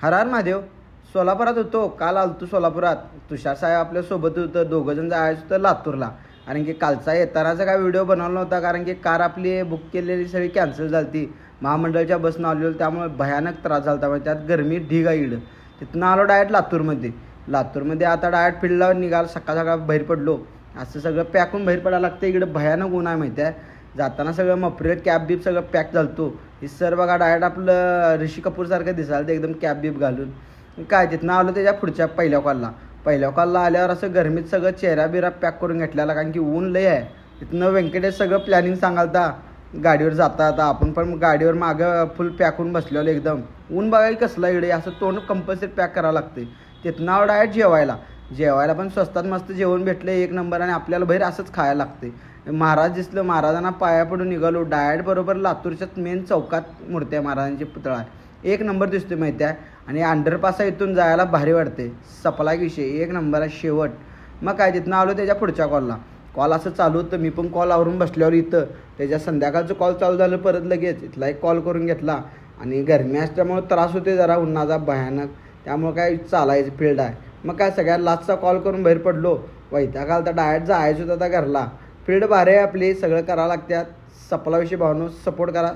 हर हर महादेव. सोलापुरात होतो, काल आलतो सोलापुरात. तुषार साहेब आपल्यासोबत होतं, दोघंजण जायचं होतं लातूरला. कारण की कालचा येतानाचा काय व्हिडिओ बनवला नव्हता, कारण की कार आपली बुक केलेली सगळी कॅन्सल झाली ती. महामंडळाच्या बसनं आलेलो, त्यामुळे भयानक त्रास झाला होता. म्हणजे त्यात गरमी ढीग आहे इकडं. तिथनं आलो डायरेक्ट लातूरमध्ये आता डायरेक्ट फील्डला निघाल, सकाळ सकाळ बाहेर पडलो. असं सगळं पॅकून बाहेर पडायला लागतं. इकडं भयानक ऊन आहे माहिती आहे. जाताना सगळं मफरेल कॅब बीब सगळं पॅक झालतो. ही सर बघा डायरेक्ट आपलं ऋषी कपूरसारखं दिसायला, ते एकदम कॅब बीब घालून. काय तिथनं आलो त्याच्या पुढच्या पहिल्या कॉलला आल्यावर असं गरमीत सगळं चेहरा बिरा पॅक करून घेतलेला, कारण की ऊन लय आहे. तिथनं व्यंकटेश सगळं प्लॅनिंग सांगालता गाडीवर जाता आता. आपण पण गाडीवर मागं फुल पॅक होऊन बसलेलो एकदम. ऊन बघाय कसला इकडे, असं तोंड कंपल्सरी पॅक करावं लागते. तिथनं डायरेक्ट जेवायला पण स्वस्तात मस्त जेवण भेटलं एक नंबर. आणि आपल्याला बाहेर असंच खायला लागते. महाराज दिसलं, महाराजांना पाया पडून निघालो. डायरेक्ट बरोबर लातूरच्याच मेन चौकात मूर्ती आहे, महाराजांची पुतळा आहे. एक नंबर दिसतो माहिती आहे. आणि अंडरपासा इथून जायला भारी वाटते. सपला विषय एक नंबर आहे शेवट. मग काय तिथनं आलो त्याच्या पुढच्या कॉल असं चालू होतं. मी पण कॉल आवरून बसल्यावर इथं त्याच्या संध्याकाळचं कॉल चालू झालं. परत लगेच इथला एक कॉल करून घेतला. आणि गरमी असल्यामुळे त्रास होते जरा उन्हाचा भयानक, त्यामुळे काय चालायचं फील्ड आहे. मग काय सगळ्यात लास्टचा कॉल करून बाहेर पडलो. वैताग आला तर डायरेक्ट जायचं होतं आता घरला. फील्ड भारी आहे आपली, सगळं करावं लागतात. सपला विषय भावनो, सपोर्ट करा.